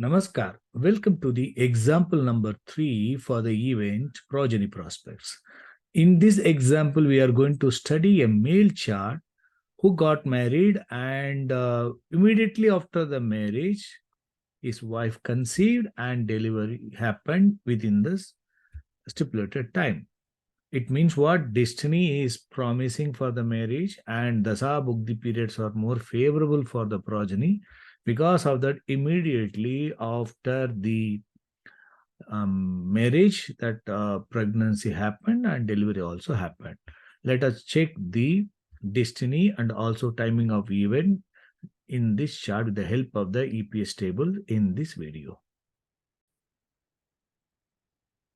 Namaskar. Welcome to the example number 3 for the event Progeny Prospects. In this example, we are going to study a male chart who got married and immediately after the marriage, his wife conceived and delivery happened within this stipulated time. It means what destiny is promising for the marriage and Dasa Bhukti periods are more favorable for the progeny. Because of that, immediately after the marriage, that pregnancy happened and delivery also happened. Let us check the destiny and also timing of event in this chart with the help of the EPS table in this video.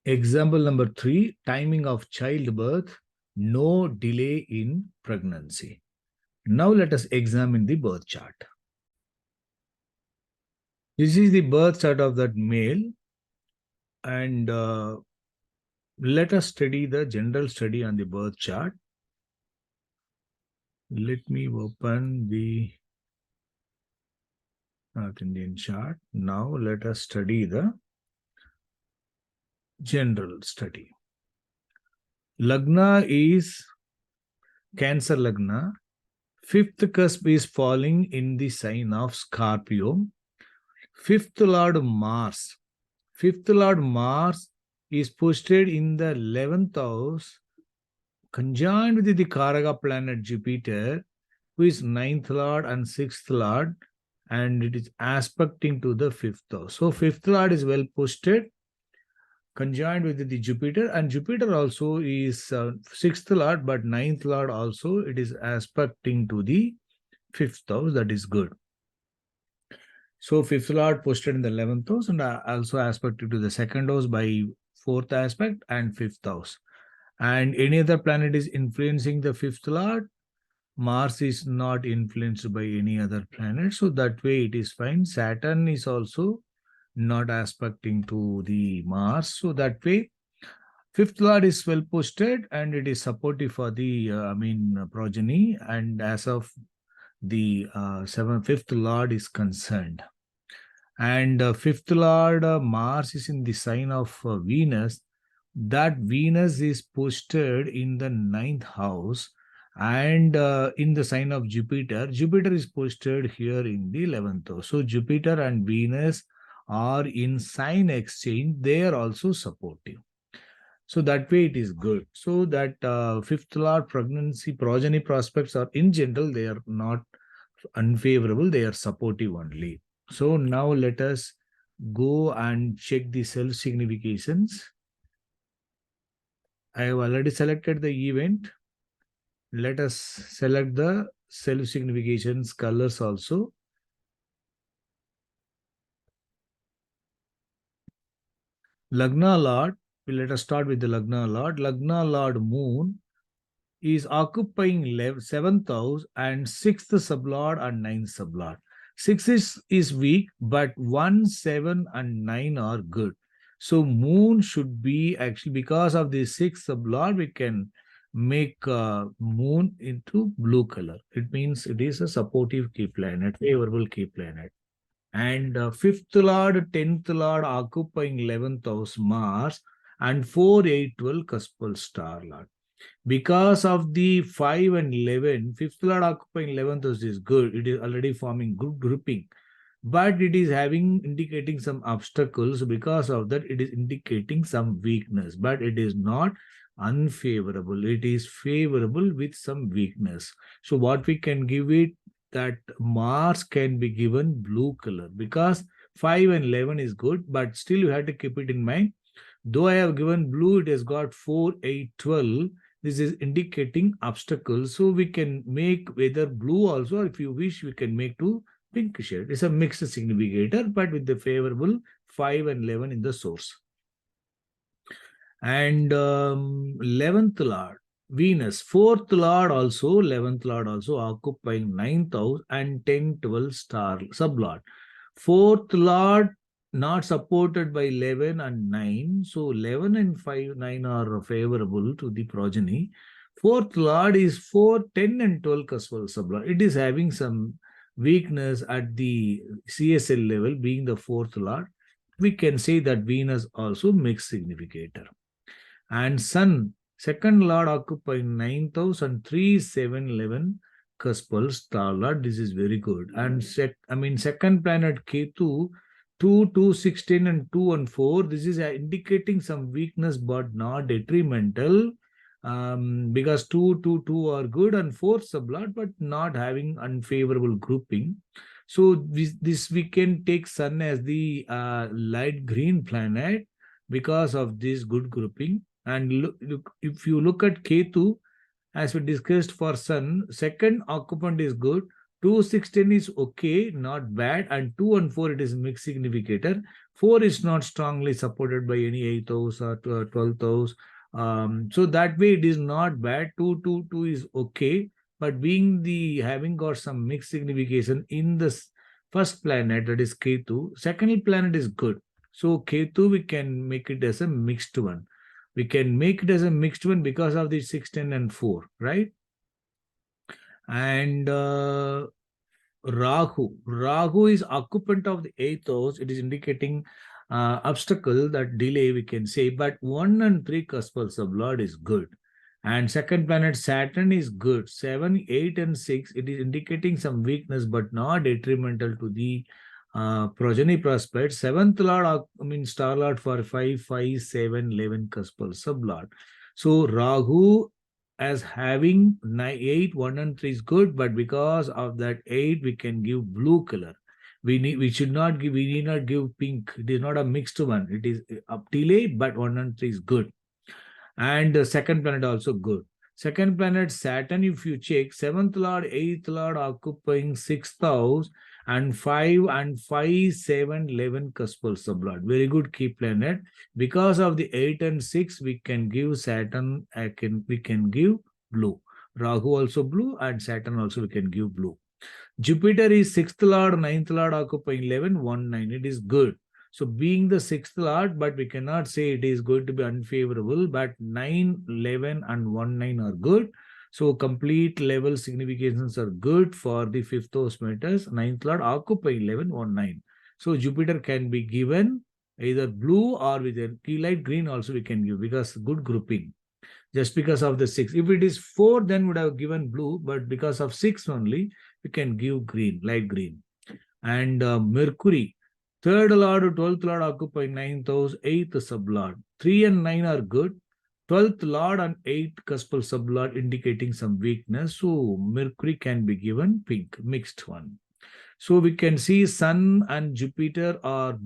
Example number 3, timing of childbirth, no delay in pregnancy. Now let us examine the birth chart. This is the birth chart of that male, and let us study the general study on the birth chart. Let me open the North Indian chart. Now let us study the general study. Lagna is Cancer Lagna. Fifth cusp is falling in the sign of Scorpio. Fifth Lord Mars. Fifth Lord Mars is posted in the 11th house, conjoined with the Karaka planet Jupiter, who is 9th Lord and 6th Lord, and it is aspecting to the 5th house. So 5th Lord is well posted, conjoined with the Jupiter, and Jupiter also is 6th Lord, but 9th Lord also, it is aspecting to the 5th house. That is good. So 5th Lord posted in the 11th house and also aspected to the 2nd house by 4th aspect and 5th house. And any other planet is influencing the 5th Lord. Mars is not influenced by any other planet. So that way it is fine. Saturn is also not aspecting to the Mars. So that way 5th Lord is well posted and it is supportive for the progeny. And as of the 5th Lord is concerned. And 5th Lord Mars is in the sign of Venus. That Venus is posted in the 9th house and in the sign of Jupiter. Jupiter is posted here in the 11th house. So Jupiter and Venus are in sign exchange. They are also supportive. So that way it is good. So that 5th Lord pregnancy progeny prospects are in general, they are not unfavorable. They are supportive only. So now let us go and check the self-significations. I have already selected the event. Let us select the self-significations colors also. Lagna Lord, let us start with the Lagna Lord. Lagna Lord Moon is occupying 7th house and 6th sublord and 9th sublord. 6 is weak, but 1, 7 and 9 are good. So moon should be actually, because of the 6th sublord, we can make moon into blue color. It means it is a supportive key planet, favorable key planet. And 5th Lord, 10th Lord occupying 11th house Mars and 4, 8, 12 cuspal star Lord. Because of the 5 and 11, 5th Lord occupying 11th house is good. It is already forming good grouping. But it is indicating some obstacles. Because of that, it is indicating some weakness. But it is not unfavorable. It is favorable with some weakness. So what we can give it, that Mars can be given blue color. Because 5 and 11 is good. But still you have to keep it in mind. Though I have given blue, it has got 4, 8, 12. This is indicating obstacles. So we can make either blue also, or if you wish, we can make to pink shade. It's a mixed significator, but with the favorable 5 and 11 in the source. And 11th Lord, Venus, 4th Lord also, 11th Lord also occupying 9th house and 10, 12 star sublord. 4th Lord not supported by 11 and 9. So 11 and 5, 9 are favorable to the progeny. 4th Lord is 4, 10 and 12 cuspal sublord. It is having some weakness at the CSL level, being the fourth lord, we can say that Venus also mixed significator. And Sun, second lord occupying 9th house and 3, 7, 11 cuspal star lord. This is very good. And second planet Ketu, 2, 2, 16, and 2 and 4. This is indicating some weakness but not detrimental, because 2, 2, 2 are good and 4 sublord but not having unfavorable grouping. So this we can take Sun as the light green planet because of this good grouping. And look, if you look at Ketu, as we discussed for Sun, second occupant is good. 2, 16 is okay, not bad. And 2 and 4, it is mixed significator. 4 is not strongly supported by any 8th house or 12th house. So that way it is not bad. 2, 2, 2 is okay. But being the having got some mixed signification in the first planet, that is Ketu, second planet is good. So Ketu, we can make it as a mixed one. We can make it as a mixed one because of the 6, 10, and 4, right? And Rahu is occupant of the 8th house. It is indicating obstacle, that delay, we can say. But 1 and 3 cuspal sublord is good. And second planet Saturn is good. 7, 8, and 6, it is indicating some weakness but not detrimental to the progeny prospect. Seventh lord, star lord for 5, 5, 7, 11 cuspal sublord. So Rahu as having 8, 1, and 3 is good, but because of that 8, we can give blue color. We need not give pink. It is not a mixed one. It is a delay, but 1 and 3 is good. And the second planet also good. Second planet Saturn, if you check, 7th lord, 8th lord occupying 6th house, and 5 and 5, 7, 11 cuspal sublord. Very good key planet. Because of the 8 and 6, we can give Saturn, we can give blue. Rahu also blue, and Saturn also we can give blue. Jupiter is 6th lord, 9th lord occupying 11, 1, 9. It is good. So being the 6th lord, but we cannot say it is going to be unfavorable, but 9, 11, and 1, 9 are good. So complete level significations are good for the 5th house matters. 9th lord occupying 11, 1, 9. So Jupiter can be given either blue or with a light green also we can give, because good grouping. Just because of the 6. If it is 4, then would have given blue, but because of 6 only, we can give green, light green. And Mercury, 3rd lord, 12th lord occupy 9th house, 8th sublord. 3 and 9 are good. 12th lord and 8th cuspal sublord indicating some weakness. So Mercury can be given pink, mixed one. So we can see Sun and Jupiter are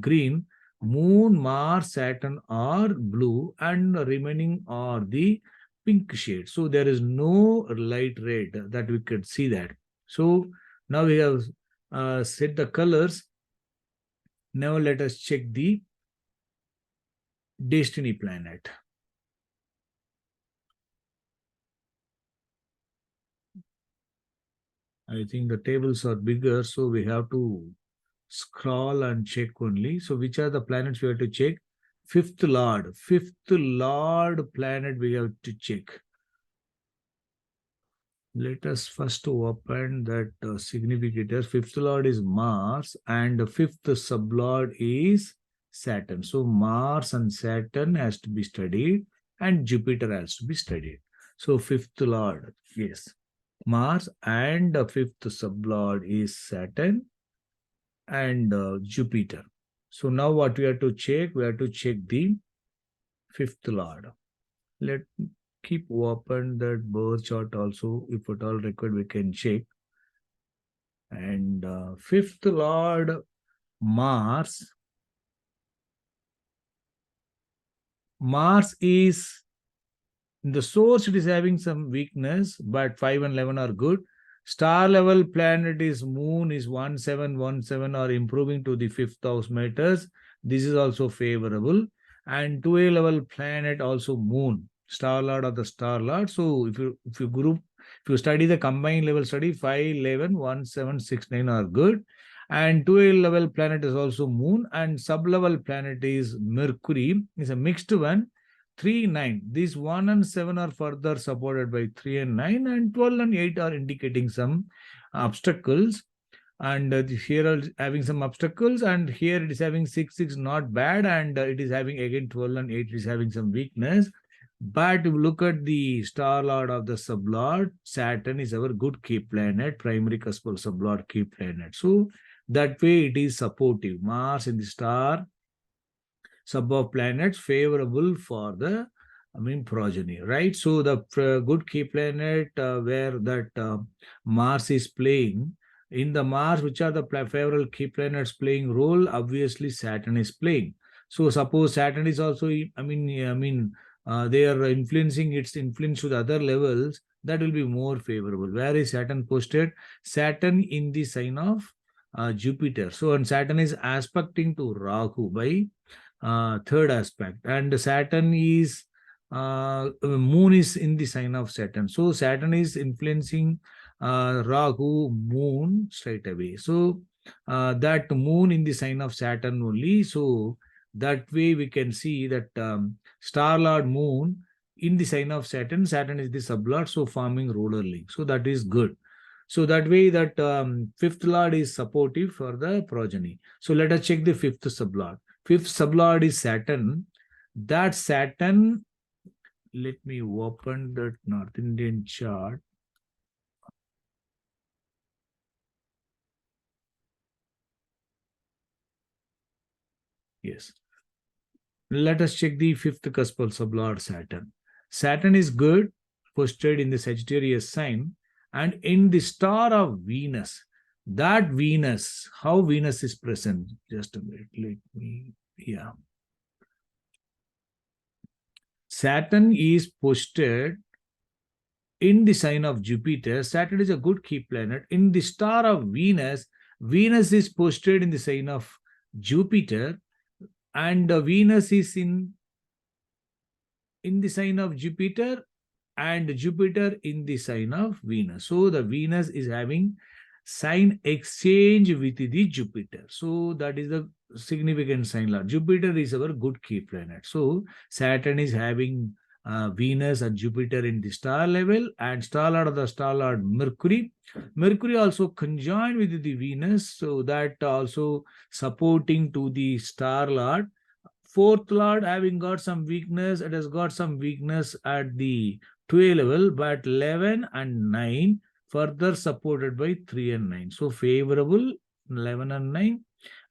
green, Moon, Mars, Saturn are blue, and remaining are the pink shade. So there is no light red that we could see that. So now we have set the colors. Now let us check the destiny planet. I think the tables are bigger, so we have to scroll and check only. So which are the planets we have to check? Fifth lord planet we have to check. Let us first open that significator. Fifth lord is Mars, and the fifth sublord is Saturn. So Mars and Saturn has to be studied, and Jupiter has to be studied. So fifth lord, yes, Mars, and the fifth sublord is Saturn and Jupiter. So now what we have to check? We have to check the fifth lord. Let keep open that birth chart also. If at all required, we can check. And fifth lord, Mars. Mars is in the source, it is having some weakness, but 5 and 11 are good. Star level planet is Moon is 1717 or improving to the 5th house matters. This is also favorable. And 2A level planet also Moon, star lord of the star lord. So if you study the combined level study, 5, 11, 17, 6, 9 are good. And 2A level planet is also Moon, and sub-level planet is Mercury. It's a mixed one. 3, 9. These 1 and 7 are further supported by 3 and 9, and 12 and 8 are indicating some obstacles, and here are having some obstacles, and here it is having 6 6, not bad, and it is having again 12 and 8, it is having some weakness. But if you look at the star lord of the sublord, Saturn is our good key planet, primary cuspal sublord key planet. So that way it is supportive. Mars in the star sub of planets favorable for the progeny, right? So the good key planet where that Mars is playing, in the Mars, which are the favorable key planets playing role, obviously Saturn is playing. So suppose Saturn is also, they are influencing its influence to the other levels, that will be more favorable. Where is Saturn posted? Saturn in the sign of Jupiter. So, and Saturn is aspecting to Rahu by third aspect, and Saturn is moon is in the sign of Saturn, so Saturn is influencing Rahu moon straight away. So that moon in the sign of Saturn only, so that way we can see that star lord moon in the sign of Saturn, Saturn is the sublord, so forming ruler link, so that is good. So that way that fifth lord is supportive for the progeny. So let us check the fifth sublord. Fifth sublord is Saturn. That Saturn, let me open that North Indian chart. Yes. Let us check the fifth cuspal sublord Saturn. Saturn is good, posted in the Sagittarius sign, and in the star of Venus. That Venus, how Venus is present? Just a minute, let me, yeah. Saturn is posted in the sign of Jupiter. Saturn is a good key planet. In the star of Venus, Venus is posted in the sign of Jupiter, and Venus is in the sign of Jupiter, and Jupiter in the sign of Venus. So the Venus is having sign exchange with the Jupiter. So that is the significant sign. Jupiter is our good key planet. So Saturn is having Venus and Jupiter in the star level, and star lord of the star lord Mercury. Mercury also conjoined with the Venus, so that also supporting to the star lord. Fourth lord having got some weakness, it has got some weakness at the 12 level, but 11 and 9 further supported by 3 and 9. So favorable 11 and 9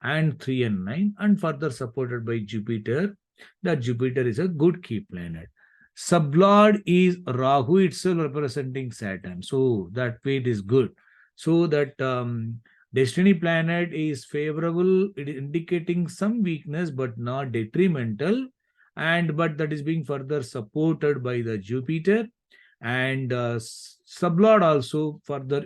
and 3 and 9, and further supported by Jupiter. That Jupiter is a good key planet. Sublord is Rahu itself representing Saturn. So that way it is good. So that destiny planet is favorable, it is indicating some weakness but not detrimental, and but that is being further supported by the Jupiter, and sublord also further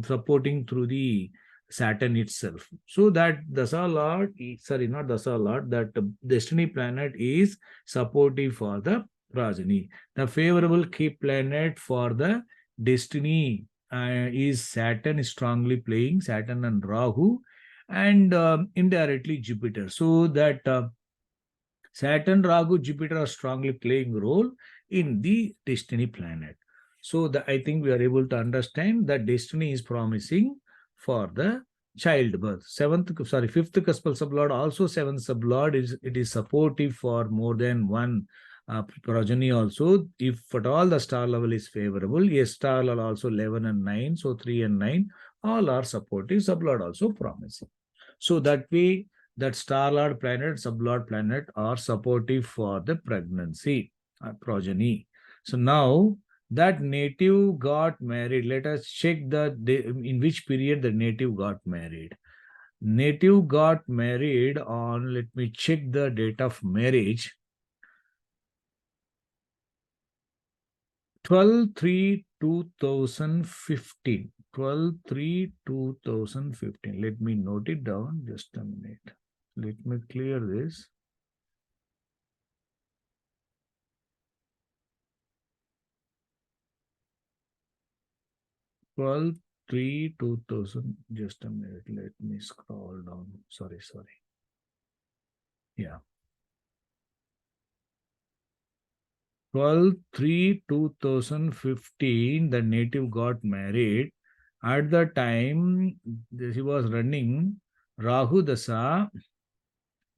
supporting through the Saturn itself. So that Dasa Lord, sorry, not Dasa Lord, that destiny planet is supportive for the progeny. The favorable key planet for the destiny is Saturn, is strongly playing Saturn and Rahu, and indirectly Jupiter. So that Saturn, Rahu, Jupiter are strongly playing role in the destiny planet. So I think we are able to understand that destiny is promising for the childbirth. Fifth cuspal sublord, also seventh sublord, it is supportive for more than one progeny also. If at all the star level is favorable, yes, star level also 11 and 9, so 3 and 9, all are supportive, sublord also promising. So that way, that star lord planet, sublord planet are supportive for the pregnancy, progeny. So now that native got married, let us check in which period the native got married. Native got married on, let me check the date of marriage, 12/3/2015. 12/3/2015. Let me note it down. Just a minute. Let me clear this. 12/3/2000. Just a minute. Let me scroll down. Sorry. Yeah. 12/3/2015, the native got married. At the time, he was running Rahu Dasa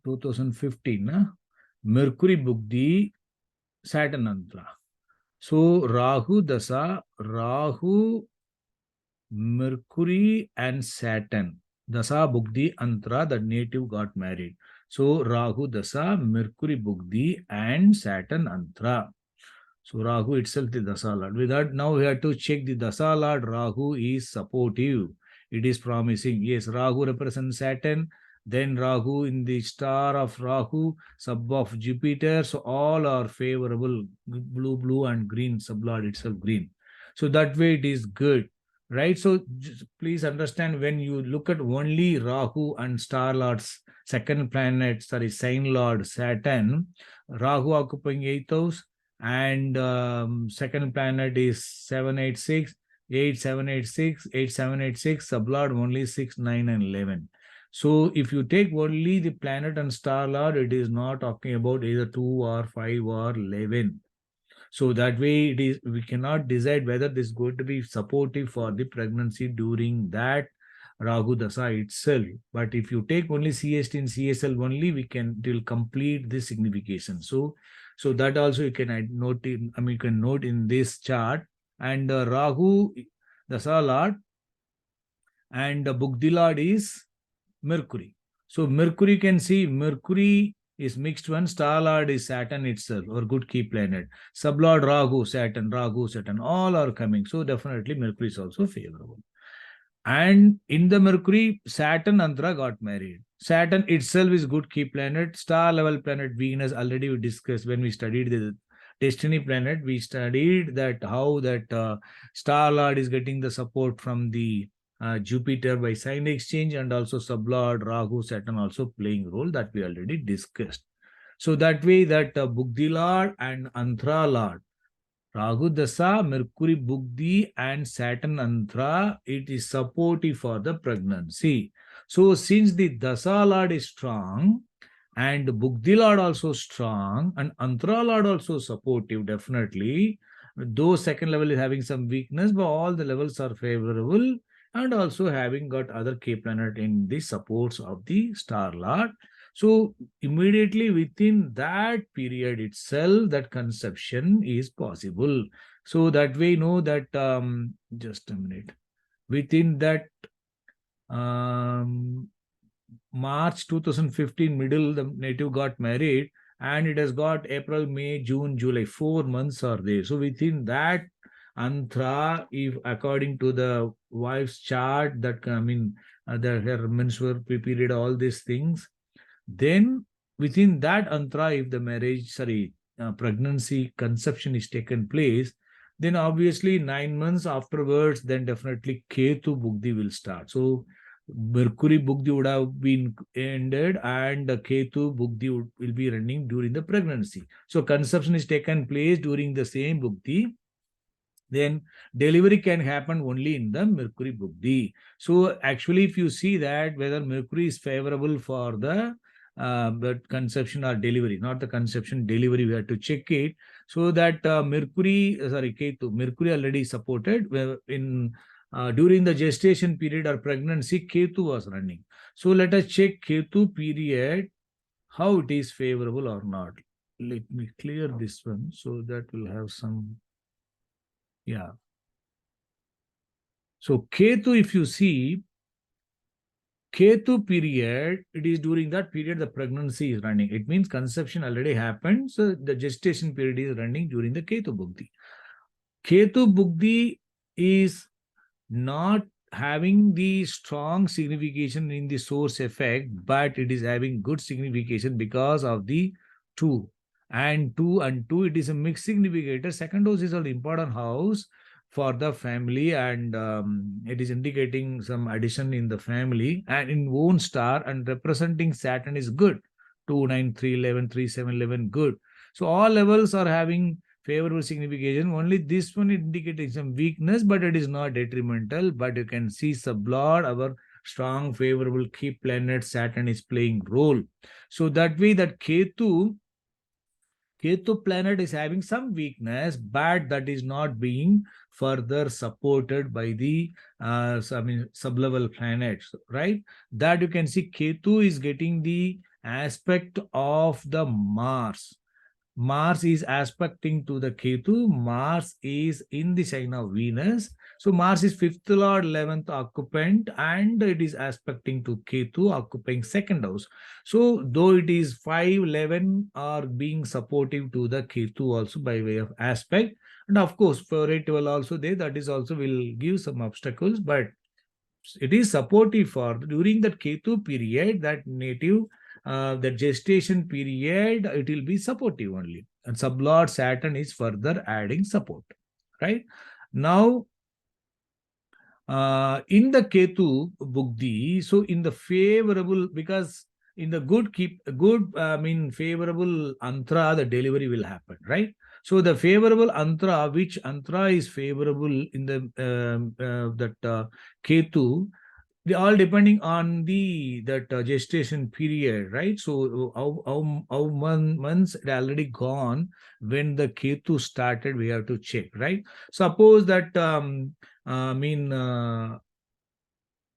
2015, Mercury Bugdi, Saturn Antra. So Rahu Dasa, Rahu, Mercury and Saturn. Dasa Bugdi Antra, the native got married. So Rahu Dasa, Mercury Bugdi and Saturn Antra. So Rahu itself the Dasa Lord. With that, now we have to check the Dasa Lord. Rahu is supportive. It is promising. Yes, Rahu represents Saturn. Then Rahu in the star of Rahu, sub of Jupiter. So all are favorable. Blue, blue and green. Sublord itself green. So that way it is good. Right? So please understand, when you look at only Rahu and star lords, second planet, sorry, sign lord Saturn, Rahu occupying 8th house, and second planet is 786, 8786, 8786, sublord only 6, 9, and 11. So if you take only the planet and star lord, it is not talking about either 2 or 5 or 11. So that way it is, we cannot decide whether this is going to be supportive for the pregnancy during that Rahu Dasa itself. But if you take only CST and CSL only, we can, it will complete this signification. So that also you can note in, you can note in this chart. And Rahu Dasa Lord and Bugdi Lord is Mercury. So Mercury, can see Mercury is mixed one. Star Lord is Saturn itself, or good key planet. Sublord Rahu, Saturn, all are coming. So definitely Mercury is also favorable. And in the Mercury, Saturn Antra got married. Saturn itself is good key planet. Star level planet Venus, already we discussed when we studied the destiny planet. We studied that how that Star Lord is getting the support from the Jupiter by sign exchange, and also sublord Rahu, Saturn also playing role, that we already discussed. So that way that Bugdi Lord and Antra Lord, Rahu Dasa, Mercury Bugdi and Saturn Antra, it is supportive for the pregnancy. So since the Dasa Lord is strong and Bugdi Lord also strong and Antra Lord also supportive, definitely, though second level is having some weakness, but all the levels are favorable, and also having got other K planet in the supports of the star lord. So immediately within that period itself, that conception is possible. So that we know that, just a minute, within that March 2015 middle, the native got married, and it has got April, May, June, July, 4 months are there. So within that Antra, if according to the wife's chart, that her menstrual period, all these things, then within that Antra, if the marriage, pregnancy, conception is taken place, then obviously 9 months afterwards, then definitely Ketu Bugdi will start. So Mercury Bugdi would have been ended, and Ketu Bugdi will be running during the pregnancy. So conception is taken place during the same Bugdi. Then delivery can happen only in the Mercury Bugdi. So actually, if you see that whether Mercury is favorable for the conception or delivery, not the conception, delivery, we have to check it. So that Ketu, Mercury already supported in during the gestation period or pregnancy, Ketu was running. So let us check Ketu period, how it is favorable or not. Let me clear this one so that will have some, yeah. So Ketu, if you see, Ketu period, it is during that period the pregnancy is running. It means conception already happened, so the gestation period is running during the Ketu Bugdi. Ketu Bugdi is not having the strong signification in the source effect, but it is having good signification because of the 2. And 2 and 2, it is a mixed significator. Second house is an important house for the family, and it is indicating some addition in the family and in own star, and representing Saturn is good. 2, 9, 3, 11, 3, 7, 11, good. So all levels are having favorable signification. Only this one indicating some weakness, but it is not detrimental. But you can see sublord, our strong favorable key planet Saturn is playing role. So that way that Ketu Ketu planet is having some weakness, but that is not being further supported by the sublevel planets, right? That you can see Ketu is getting the aspect of the Mars. Mars is aspecting to the Ketu. Mars is in the sign of Venus. So Mars is fifth lord, 11th occupant, and it is aspecting to Ketu, occupying second house. So though it is 5, 11 are being supportive to the Ketu also by way of aspect. And of course, for 8, 12 also there, that is also will give some obstacles, but it is supportive for during that Ketu period, that native, the gestation period, it will be supportive only. And sublord Saturn is further adding support, right? Now, in the Ketu Bugdi, so in the favorable, because in the favorable antra, the delivery will happen, right? So the favorable antra, which antra is favorable in the Ketu, they all depending on the that gestation period, right? So how months it already gone when the Ketu started, we have to check, right? Suppose that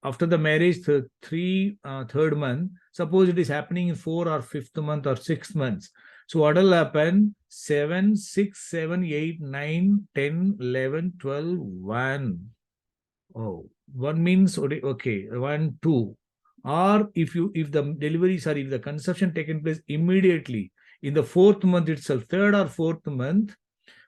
after the marriage, third month, suppose it is happening in 4 or 5th month or 6 months. So what will happen? 7, 6, 7, 8, 9, 10, 11, 12, 1. Oh, 1 means okay, 1, 2. Or if the deliveries or if the conception taken place immediately in the 4th month itself, 3rd or 4th month,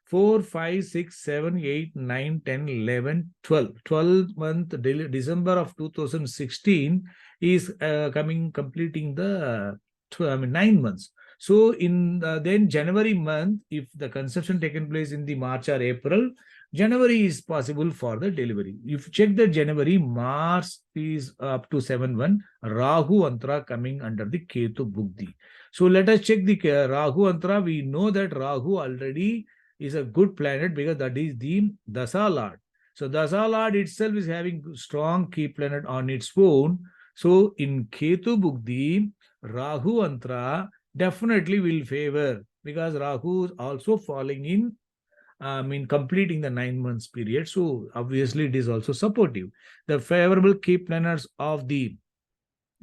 4, 5, 6, 7, 8, 9, 10, 11, 12. 12th month, December of 2016 is completing the 9 months. So in then January month, if the conception taken place in the March or April, January is possible for the delivery. If you check the January, Mars is up to 7-1, Rahu Antra coming under the Ketu Bugdi. So let us check the Rahu Antra. We know that Rahu already is a good planet because that is the Dasa Lord. So Dasa Lord itself is having strong key planet on its own. So in Ketu Bugdi, Rahu Antra definitely will favor because Rahu is also falling in completing the 9 months period. So obviously it is also supportive. The favorable key planets of the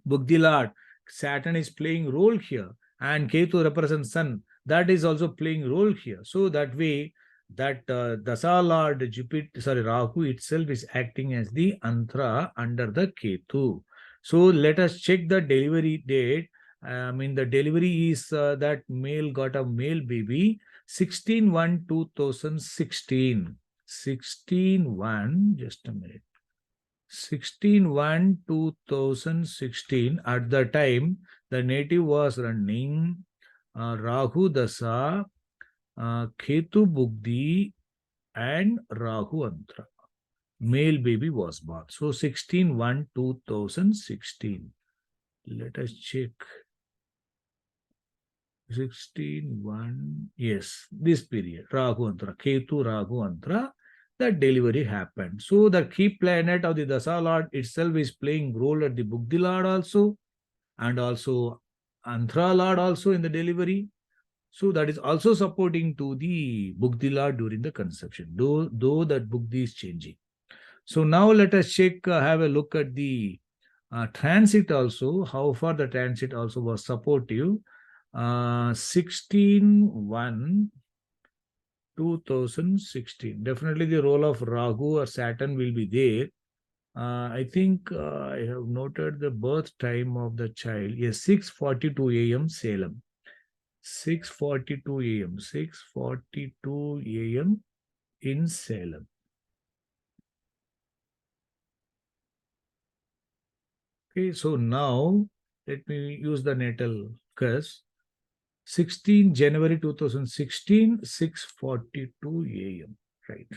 Bugdi Lord, Saturn is playing role here, and Ketu represents Sun. That is also playing role here. So that way, that Dasa Lord Jupiter, Rahu itself is acting as the Antra under the Ketu. So let us check the delivery date. The delivery is that male got a male baby 16/1/2016. 16/1, just a minute. 16/1/2016. At the time, the native was running Rahu Dasa, Ketu Bugdi, and Rahu Antra. Male baby was born. So 16/1/2016. Let us check. 16/1. Yes, this period. Rahu Antra, Ketu Rahu Antra, that delivery happened. So the key planet of the Dasa Lord itself is playing role at the Bugdi Lord also, and also Antra Lord also in the delivery. So that is also supporting to the Bugdi Lord during the conception, though that Bugdi is changing. So now let us check, have a look at the transit also, how far the transit also was supportive. 16/1/2016. Definitely the role of Rahu or Saturn will be there. I think I have noted the birth time of the child. Yes, 6:42 a.m. Salem. 6:42 a.m. 6:42 a.m. in Salem. Okay, so now let me use the natal curse. 16 January 2016, 6:42 a.m. Right.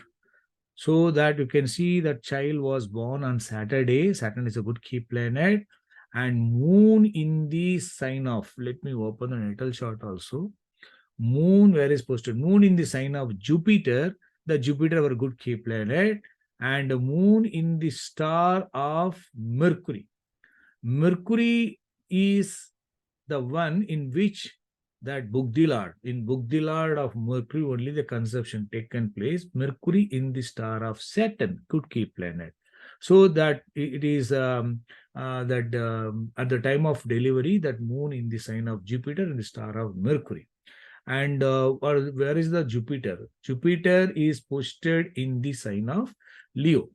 So that you can see that child was born on Saturday. Saturn is a good key planet. And moon in the sign of, let me open the natal chart also. Moon, where is posted? Moon in the sign of Jupiter. The Jupiter, our good key planet. And moon in the star of Mercury. Mercury is the one in which that in Bugdilad of Mercury only the conception taken place. Mercury in the star of Saturn, good key planet. So that it is at the time of delivery, that moon in the sign of Jupiter in the star of Mercury. And where is the Jupiter? Jupiter is posted in the sign of Leo.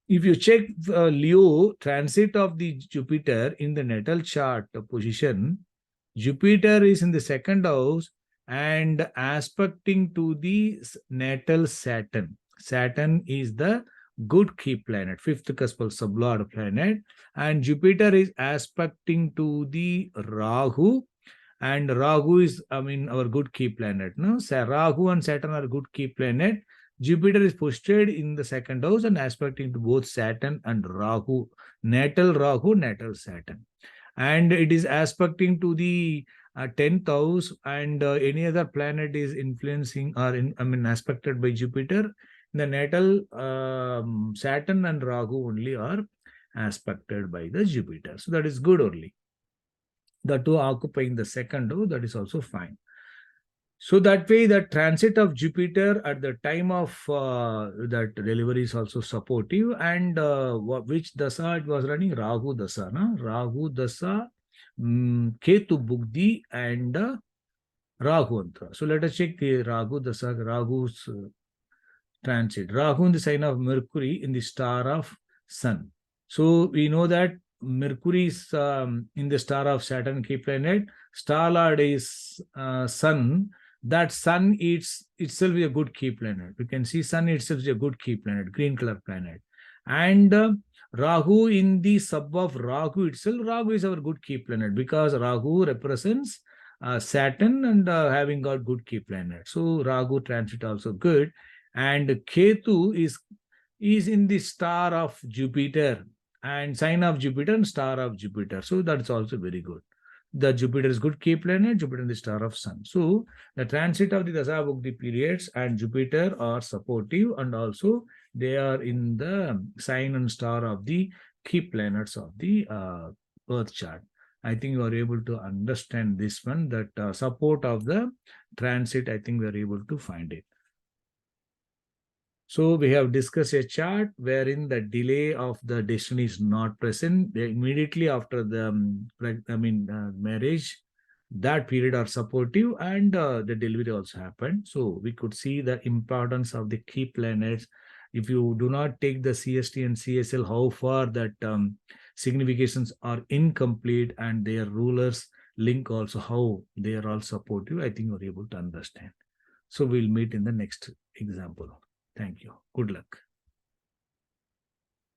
If you check Leo transit of the Jupiter in the natal chart position, Jupiter is in the second house and aspecting to the natal Saturn. Saturn is the good key planet, fifth cuspal sublord planet, and Jupiter is aspecting to the Rahu, and Rahu is, our good key planet. No, so Rahu and Saturn are good key planet. Jupiter is posted in the second house and aspecting to both Saturn and Rahu, natal Saturn. And it is aspecting to the 10th house, and any other planet is influencing or aspected by Jupiter. The natal Saturn and Rahu only are aspected by the Jupiter. So that is good only. The two occupying the second house, that is also fine. So that way, the transit of Jupiter at the time of that delivery is also supportive. And which dasa it was running? Rahu dasa, na? Rahu dasa, Ketu Bugdi, and Rahu Antra. So let us check the Rahu dasa, Rahu's transit. Rahu in the sign of Mercury in the star of Sun. So we know that Mercury is in the star of Saturn key planet. Star Lord is Sun. That Sun itself is a good key planet. We can see Sun itself is a good key planet, green color planet. And Rahu in the sub of Rahu itself, Rahu is our good key planet because Rahu represents Saturn and having got good key planet. So Rahu transit also good. And Ketu is in the star of Jupiter and sign of Jupiter and star of Jupiter. So that's also very good. The Jupiter is good key planet, Jupiter in the star of Sun. So the transit of the Dasa Bhukti periods and Jupiter are supportive, and also they are in the sign and star of the key planets of the Earth chart. I think you are able to understand this one, that support of the transit, I think we are able to find it. So we have discussed a chart wherein the delay of the destiny is not present. Immediately after the marriage, that period are supportive, and the delivery also happened. So we could see the importance of the key planets. If you do not take the CST and CSL, how far that significations are incomplete, and their rulers link also, how they are all supportive, I think you're able to understand. So we'll meet in the next example. Thank you. Good luck.